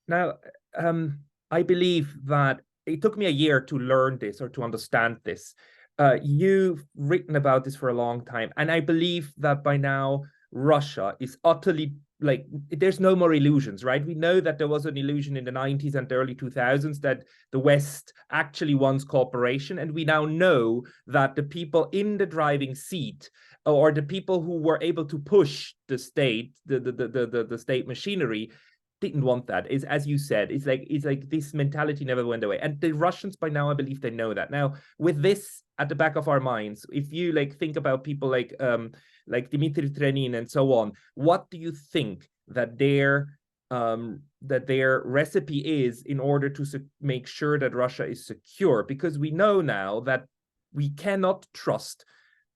Now, I believe that it took me a year to learn this or to understand this. You've written about this for a long time, and I believe that by now Russia is utterly like there's no more illusions, right? We know that there was an illusion in the 90s and the early 2000s that the West actually wants cooperation, and we now know that the people in the driving seat or the people who were able to push the state, the state machinery, didn't want that. Is as you said, it's like this mentality never went away. And the Russians by now, I believe they know that. Now, with this at the back of our minds, if you like think about people like Dmitry Trenin and so on, what do you think that their recipe is in order to make sure that Russia is secure? Because we know now that we cannot trust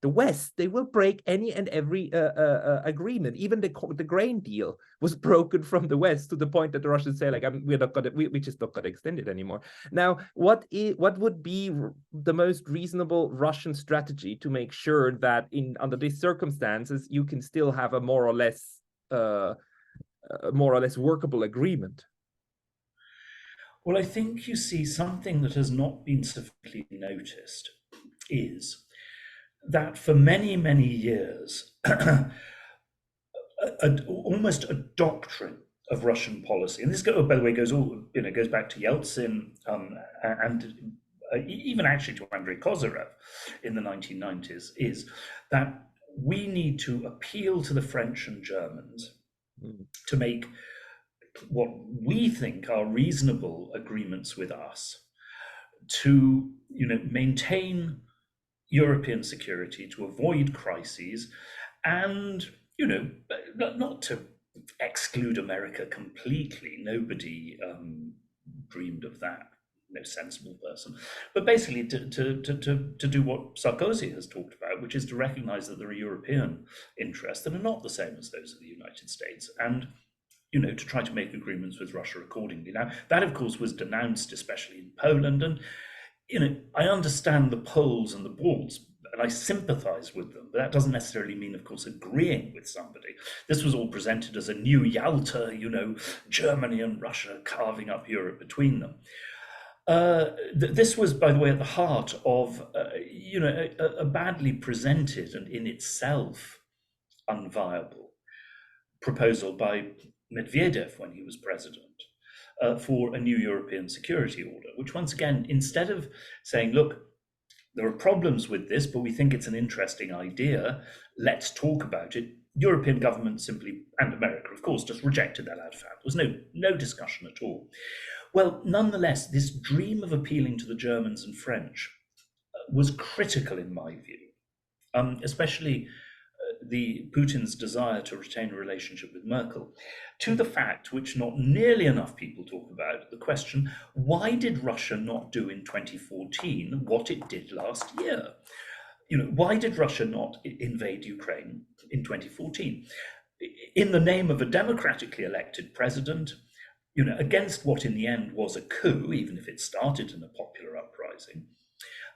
the West. They will break any and every agreement. Even the grain deal was broken from the West to the point that the Russians say, like, we're not gonna, we just not gonna extend it anymore. Now, what would be the most reasonable Russian strategy to make sure that under these circumstances you can still have a more or less workable agreement? Well, I think you see something that has not been sufficiently noticed is that for many, many years, almost a doctrine of Russian policy, and this, by the way, goes back to Yeltsin and even actually to Andrei Kozyrev in the 1990s, is that we need to appeal to the French and Germans to make what we think are reasonable agreements with us to, maintain European security, to avoid crises, and not to exclude America completely. Nobody dreamed of that, no sensible person. But basically, to do what Sarkozy has talked about, which is to recognise that there are European interests that are not the same as those of the United States, and to try to make agreements with Russia accordingly. Now, that of course was denounced, especially in Poland, and I understand the Poles and the Balts, and I sympathize with them, but that doesn't necessarily mean, of course, agreeing with somebody. This was all presented as a new Yalta, Germany and Russia carving up Europe between them. This was, by the way, at the heart of, a badly presented and in itself unviable proposal by Medvedev when he was president. For a new European security order, which once again, instead of saying, look, there are problems with this, but we think it's an interesting idea, let's talk about it, European governments simply, and America, of course, just rejected that ad fam. There was no discussion at all. Well, nonetheless, this dream of appealing to the Germans and French was critical in my view, especially the Putin's desire to retain a relationship with Merkel, to the fact which not nearly enough people talk about, the question, why did Russia not do in 2014 what it did last year? Why did Russia not invade Ukraine in 2014? In the name of a democratically elected president, against what in the end was a coup, even if it started in a popular uprising.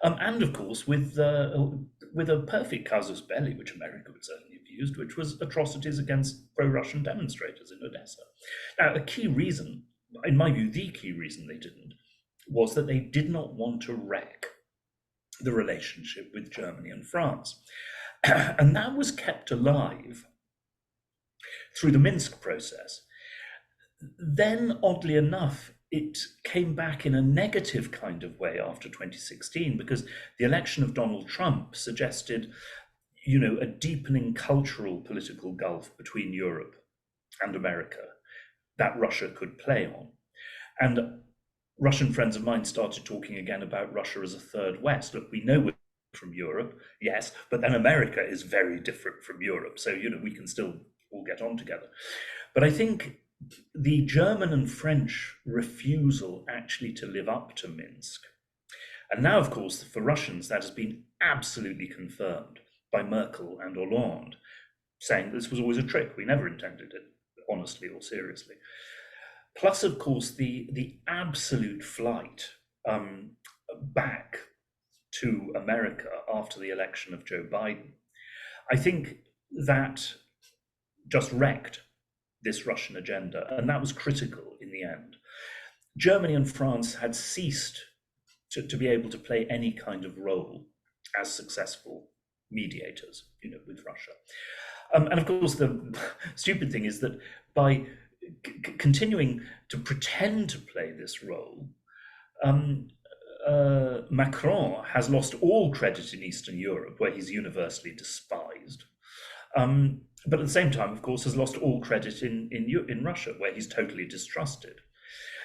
And of course, with a perfect casus belli, which America would certainly have used, which was atrocities against pro-Russian demonstrators in Odessa. Now, a key reason, in my view, the key reason they didn't, was that they did not want to wreck the relationship with Germany and France. And that was kept alive through the Minsk process. Then, oddly enough, it came back in a negative kind of way after 2016, because the election of Donald Trump suggested, a deepening cultural political gulf between Europe and America that Russia could play on. And Russian friends of mine started talking again about Russia as a third West. Look, we know we're from Europe, yes, but then America is very different from Europe. So, we can still all get on together. But I think the German and French refusal actually to live up to Minsk. And now, of course, for Russians, that has been absolutely confirmed by Merkel and Hollande, saying this was always a trick. We never intended it, honestly or seriously. Plus, of course, the absolute flight back to America after the election of Joe Biden. I think that just wrecked this Russian agenda, and that was critical in the end. Germany and France had ceased to be able to play any kind of role as successful mediators, with Russia. And of course, the stupid thing is that by continuing to pretend to play this role, Macron has lost all credit in Eastern Europe, where he's universally despised. But at the same time, of course, has lost all credit in Russia, where he's totally distrusted.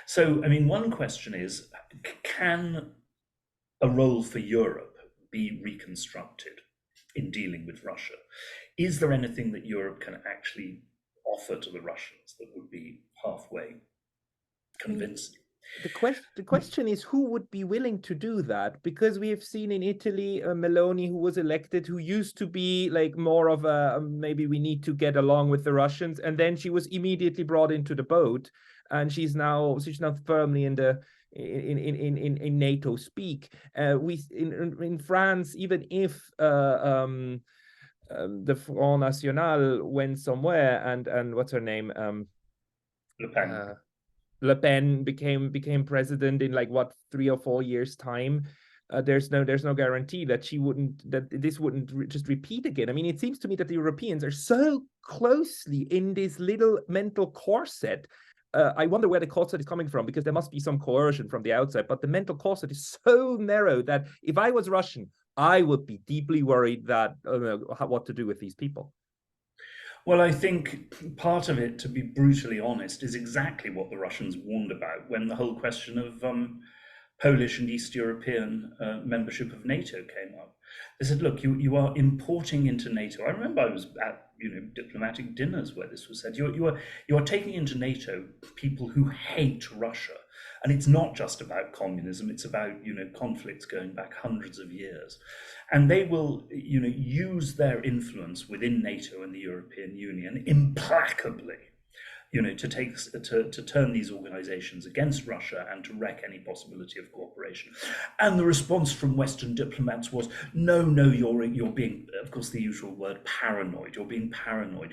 So, I mean, one question is, can a role for Europe be reconstructed in dealing with Russia? Is there anything that Europe can actually offer to the Russians that would be halfway convincing? The question is, who would be willing to do that? Because we have seen in Italy, Meloni, who was elected, who used to be like more of a maybe we need to get along with the Russians, and then she was immediately brought into the boat, and she's now firmly in the in NATO speak. We in France, even if the Front National went somewhere, and what's her name? Le Pen. Le Pen became president in like what 3 or 4 years time. There's no guarantee that this wouldn't just repeat again. I mean, it seems to me that the Europeans are so closely in this little mental corset. I wonder where the corset is coming from, because there must be some coercion from the outside, but the mental corset is so narrow that if I was Russian, I would be deeply worried that what to do with these people. Well, I think part of it, to be brutally honest, is exactly what the Russians warned about when the whole question of Polish and East European membership of NATO came up. They said, look, you are importing into NATO. I remember I was at diplomatic dinners where this was said. You are taking into NATO people who hate Russia. And it's not just about communism, it's about conflicts going back hundreds of years. And they will use their influence within NATO and the European Union implacably to turn these organizations against Russia and to wreck any possibility of cooperation. And the response from Western diplomats was, no, you're being, of course, the usual word, paranoid. You're being paranoid.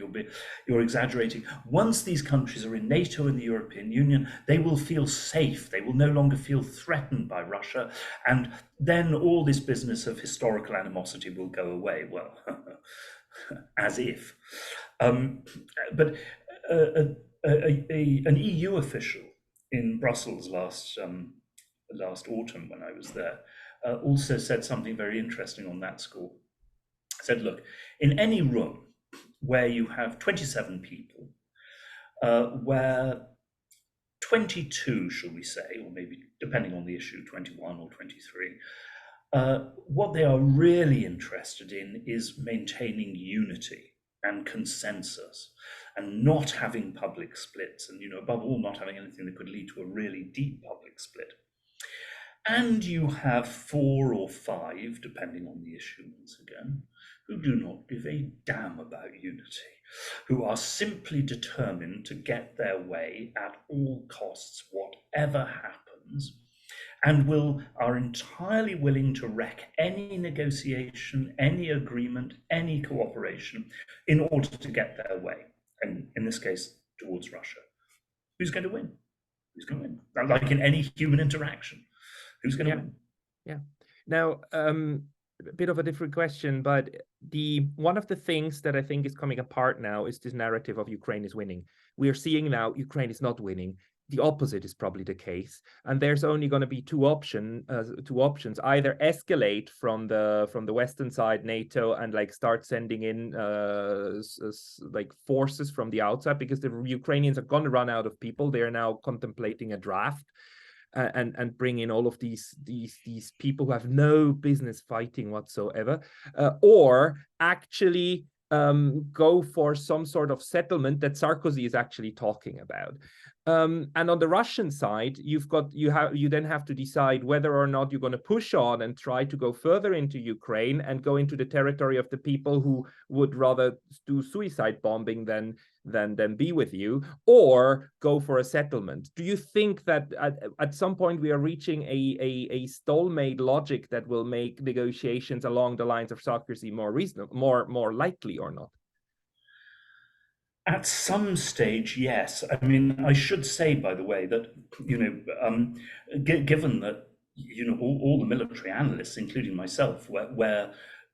You're exaggerating. Once these countries are in NATO and the European Union, they will feel safe. They will no longer feel threatened by Russia. And then all this business of historical animosity will go away. Well, as if. But an EU official in Brussels last autumn, when I was there, also said something very interesting on that score. Said, look, in any room where you have 27 people, where 22, shall we say, or maybe depending on the issue, 21 or 23, what they are really interested in is maintaining unity and consensus, and not having public splits, and above all, not having anything that could lead to a really deep public split. And you have 4 or 5, depending on the issue once again, who do not give a damn about unity, who are simply determined to get their way at all costs, whatever happens, and are entirely willing to wreck any negotiation, any agreement, any cooperation in order to get their way, and in this case, towards Russia. Who's going to win? Who's going to win? Like in any human interaction, who's going to win? Yeah. Now, a bit of a different question, but one of the things that I think is coming apart now is this narrative of Ukraine is winning. We are seeing now Ukraine is not winning. The opposite is probably the case, and there's only going to be two options: either escalate from the Western side, NATO, and like start sending in like forces from the outside, because the Ukrainians are going to run out of people. They are now contemplating a draft, and bring in all of these people who have no business fighting whatsoever, or actually go for some sort of settlement that Sarkozy is actually talking about. And on the Russian side, you then have to decide whether or not you're going to push on and try to go further into Ukraine and go into the territory of the people who would rather do suicide bombing than be with you, or go for a settlement. Do you think that at some point we are reaching a stalemate logic that will make negotiations along the lines of Sarkozy more reasonable, more likely, or not? At some stage, yes. I mean, I should say, by the way, that, given that, all the military analysts, including myself, were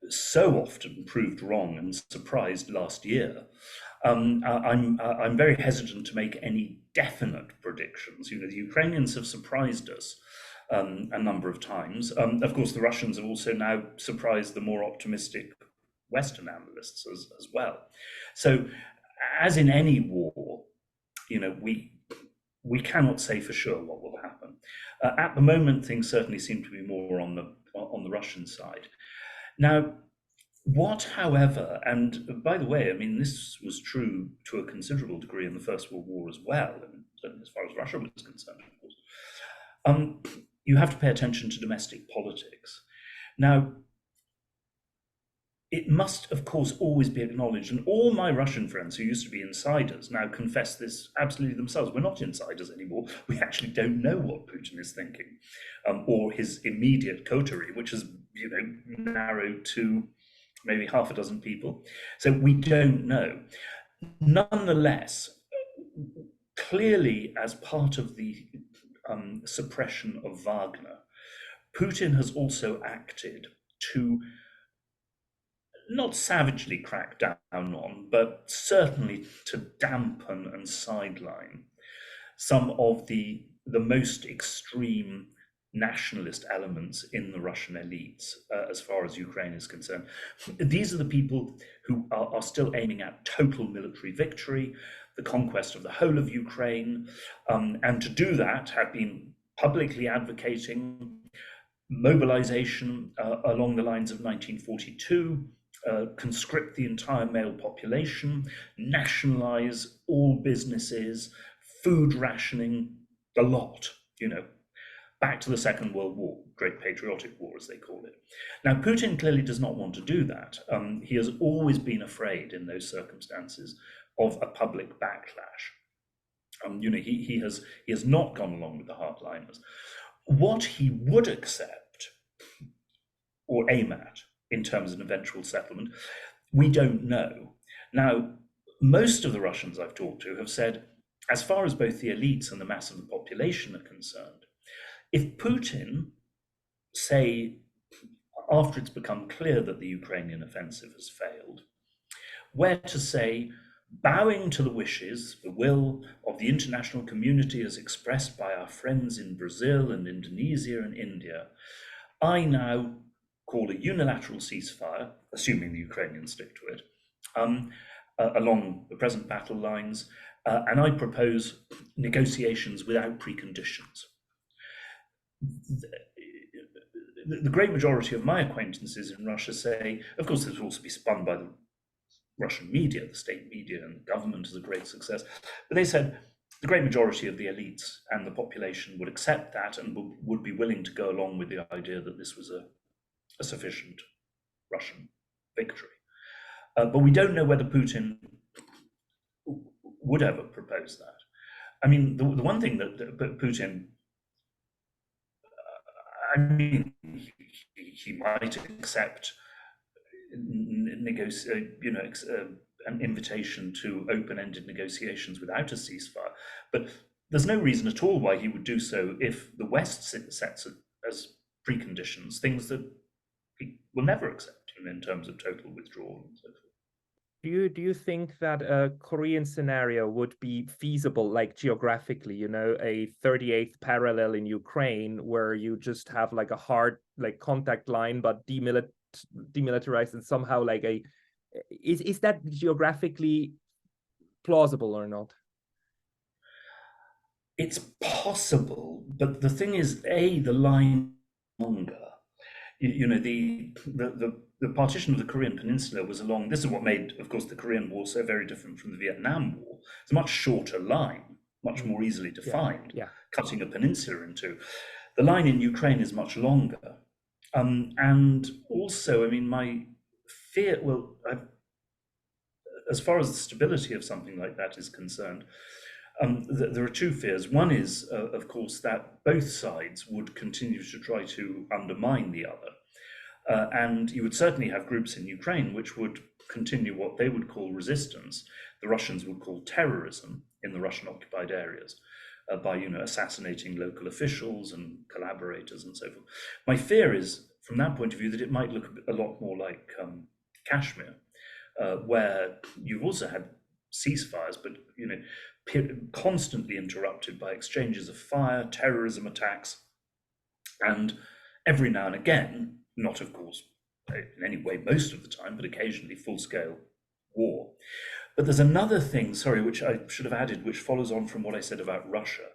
so often proved wrong and surprised last year, I'm very hesitant to make any definite predictions. The Ukrainians have surprised us a number of times. Of course, the Russians have also now surprised the more optimistic Western analysts as well. So, as in any war, we cannot say for sure what will happen. At the moment, things certainly seem to be more on the Russian side. Now, what, however, and by the way, I mean, this was true to a considerable degree in the First World War as well, and certainly as far as Russia was concerned, of course. You have to pay attention to domestic politics. Now, it must, of course, always be acknowledged, and all my Russian friends who used to be insiders now confess this absolutely themselves. We're not insiders anymore. We actually don't know what Putin is thinking, or his immediate coterie, which is, narrowed to maybe half a dozen people. So we don't know. Nonetheless, clearly, as part of the suppression of Wagner, Putin has also acted to not savagely crack down on, but certainly to dampen and sideline some of the most extreme nationalist elements in the Russian elites, as far as Ukraine is concerned. These are the people who are still aiming at total military victory, the conquest of the whole of Ukraine, and to do that have been publicly advocating mobilization along the lines of 1942, conscript the entire male population, nationalize all businesses, food rationing, the lot, back to the Second World War, Great Patriotic War, as they call it. Now, Putin clearly does not want to do that. He has always been afraid in those circumstances of a public backlash. He has not gone along with the hardliners. What he would accept or aim at in terms of an eventual settlement, we don't know. Now, most of the Russians I've talked to have said, as far as both the elites and the mass of the population are concerned, if Putin, say, after it's become clear that the Ukrainian offensive has failed, were to say, bowing to the wishes, the will of the international community as expressed by our friends in Brazil and Indonesia and India, I now call a unilateral ceasefire, assuming the Ukrainians stick to it, along the present battle lines, and I propose negotiations without preconditions. The great majority of my acquaintances in Russia say, of course, this will also be spun by the Russian media, the state media and government as a great success, but they said the great majority of the elites and the population would accept that and would be willing to go along with the idea that this was a sufficient Russian victory. But we don't know whether Putin would ever propose that. I mean, the one thing that Putin, he might accept an invitation to open-ended negotiations without a ceasefire, but there's no reason at all why he would do so if the West sets as preconditions things that he will never accept in terms of total withdrawal and so forth. Do you think that a Korean scenario would be feasible, like geographically, a 38th parallel in Ukraine where you just have like a hard contact line but demilitarized and somehow is that geographically plausible or not? It's possible, but the thing is, the line longer. The partition of the Korean peninsula was along, this is what made, of course, the Korean War so very different from the Vietnam War. It's a much shorter line, much more easily defined, cutting a peninsula in two. The line in Ukraine is much longer. And also, I mean, my fear, as far as the stability of something like that is concerned, there are two fears. One is, of course, that both sides would continue to try to undermine the other. And you would certainly have groups in Ukraine which would continue what they would call resistance, the Russians would call terrorism in the Russian-occupied areas, by assassinating local officials and collaborators and so forth. My fear is, from that point of view, that it might look a lot more like Kashmir, where you've also had ceasefires, but constantly interrupted by exchanges of fire, terrorism attacks, and every now and again, not of course in any way most of the time, but occasionally full-scale war. But there's another thing, sorry, which I should have added, which follows on from what I said about Russia.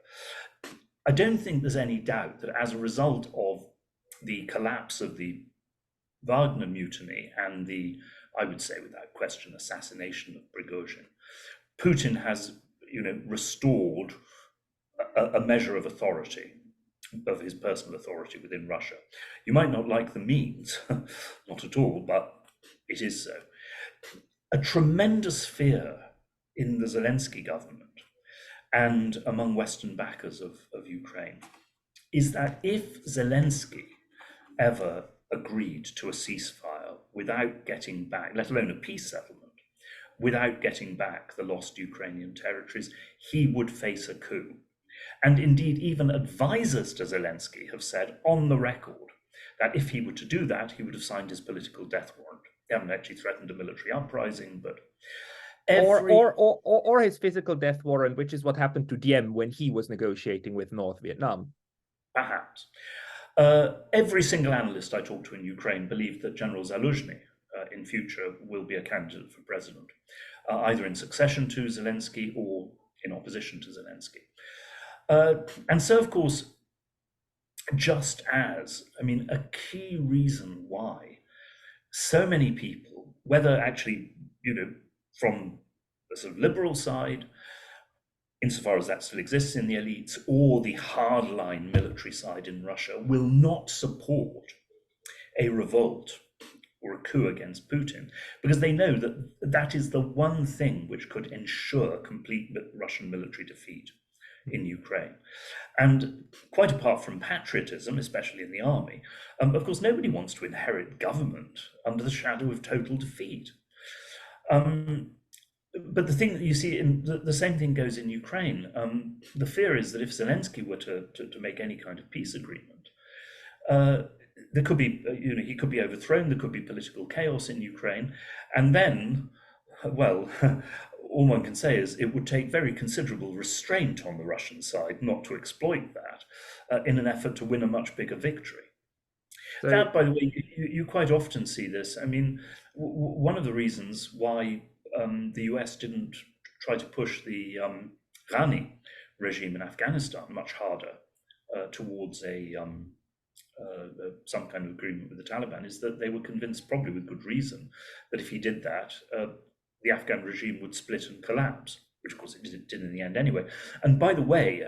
I don't think there's any doubt that as a result of the collapse of the Wagner mutiny and the, I would say without question, assassination of Prigozhin, Putin has, restored a measure of authority, of his personal authority within Russia. You might not like the means, not at all, but it is so. A tremendous fear in the Zelensky government and among Western backers of Ukraine is that if Zelensky ever agreed to a ceasefire without getting back, let alone a peace settlement, without getting back the lost Ukrainian territories, he would face a coup. And indeed, even advisors to Zelensky have said on the record that if he were to do that, he would have signed his political death warrant. They haven't actually threatened a military uprising, but or his physical death warrant, which is what happened to Diem when he was negotiating with North Vietnam. Perhaps. Every single analyst I talked to in Ukraine believed that General Zaluzhny in future will be a candidate for president, either in succession to Zelensky or in opposition to Zelensky. And so, of course, just as, a key reason why so many people, whether actually, from the sort of liberal side, insofar as that still exists in the elites, or the hardline military side in Russia, will not support a revolt or a coup against Putin, because they know that that is the one thing which could ensure complete Russian military defeat in Ukraine. And quite apart from patriotism, especially in the army, of course, nobody wants to inherit government under the shadow of total defeat. But the thing that you see, the same thing goes in Ukraine. The fear is that if Zelensky were to make any kind of peace agreement, there could be, he could be overthrown, there could be political chaos in Ukraine, and then, well, all one can say is it would take very considerable restraint on the Russian side not to exploit that in an effort to win a much bigger victory. So, that, by the way, you quite often see this. One of the reasons why the US didn't try to push the Ghani regime in Afghanistan much harder towards some kind of agreement with the Taliban is that they were convinced, probably with good reason, that if he did that, the Afghan regime would split and collapse, which of course it did in the end anyway. And by the way,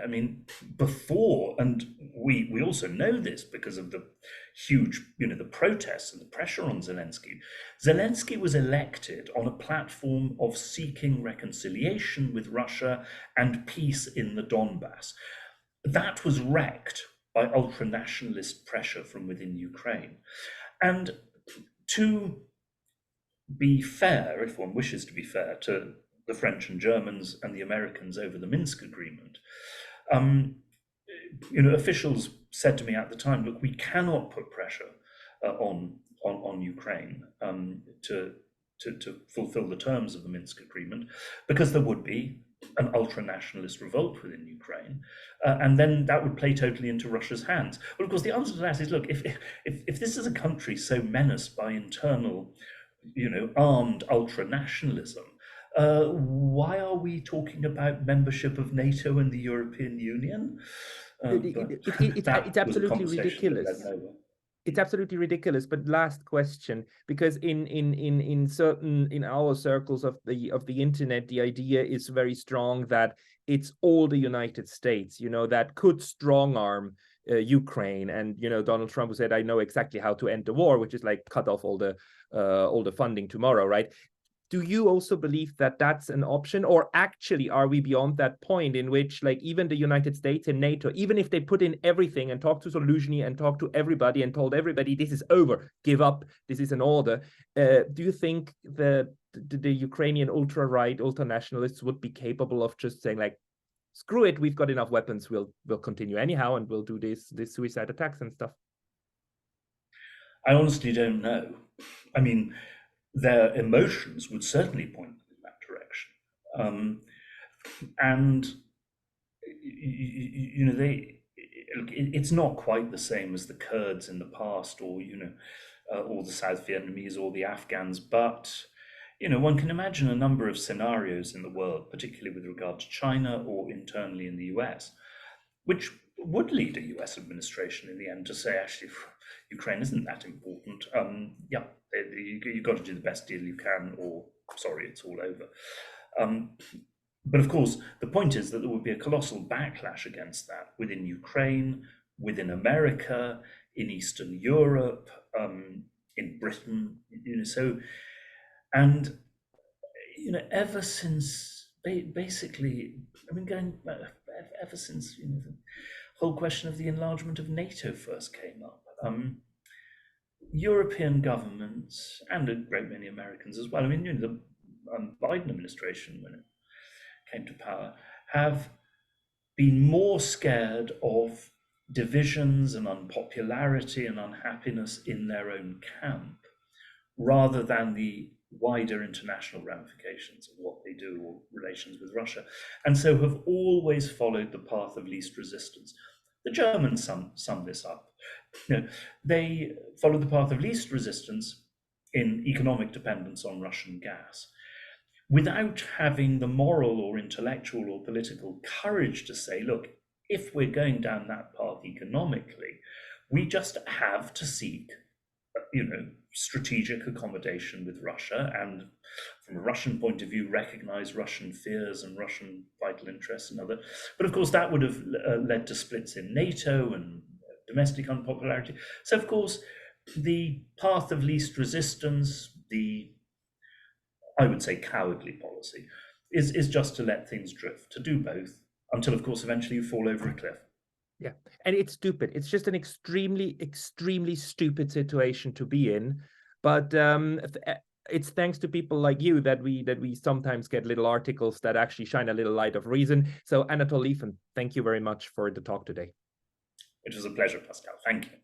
before, and we also know this because of the huge, the protests and the pressure on Zelensky. Zelensky was elected on a platform of seeking reconciliation with Russia and peace in the Donbass. That was wrecked by ultra-nationalist pressure from within Ukraine. And to be fair, if one wishes to be fair, to the French and Germans and the Americans over the Minsk agreement, officials said to me at the time, look, we cannot put pressure on Ukraine to fulfill the terms of the Minsk agreement, because there would be an ultra-nationalist revolt within Ukraine, and then that would play totally into Russia's hands. Well, of course, the answer to that is, look, if this is a country so menaced by internal, armed ultra-nationalism, why are we talking about membership of NATO and the European Union? It's absolutely ridiculous. It's absolutely ridiculous. But last question, because in our circles of the internet, the idea is very strong that it's all the United States, that could strong arm Ukraine, and Donald Trump said, "I know exactly how to end the war," which is like cut off all the funding tomorrow, right? Do you also believe that that's an option, or actually are we beyond that point in which, like, even the United States and NATO, even if they put in everything and talk to Zaluzhny and talk to everybody and told everybody this is over, give up, this is an order, do you think the Ukrainian ultra-right, ultra-nationalists would be capable of just saying, like, screw it, we've got enough weapons, we'll continue anyhow, and we'll do this suicide attacks and stuff? I honestly don't know. I mean, their emotions would certainly point in that direction. And you know, it's not quite the same as the Kurds in the past, or or the South Vietnamese or the Afghans, but one can imagine a number of scenarios in the world, particularly with regard to China or internally in the US, which would lead a US administration in the end to say, actually, Ukraine isn't that important. Yeah, you've got to do the best deal you can, or sorry, it's all over. But of course, the point is that there would be a colossal backlash against that within Ukraine, within America, in Eastern Europe, in Britain. And ever since basically, I mean, ever since the whole question of the enlargement of NATO first came up, European governments and a great many Americans as well. I mean, the Biden administration, when it came to power, have been more scared of divisions and unpopularity and unhappiness in their own camp rather than the wider international ramifications of what they do or relations with Russia, and so have always followed the path of least resistance. The Germans sum this up. They followed the path of least resistance in economic dependence on Russian gas, without having the moral or intellectual or political courage to say, look, if we're going down that path economically, we just have to seek strategic accommodation with Russia, and from a Russian point of view, recognize Russian fears and Russian vital interests and other. But of course, that would have led to splits in NATO and domestic unpopularity. So of course, the path of least resistance, I would say cowardly policy, is just to let things drift, to do both, until of course eventually you fall over a cliff. Yeah, and it's stupid. It's just an extremely, extremely stupid situation to be in. But it's thanks to people like you that we sometimes get little articles that actually shine a little light of reason. So Anatol Lieven, thank you very much for the talk today. It was a pleasure, Pascal. Thank you.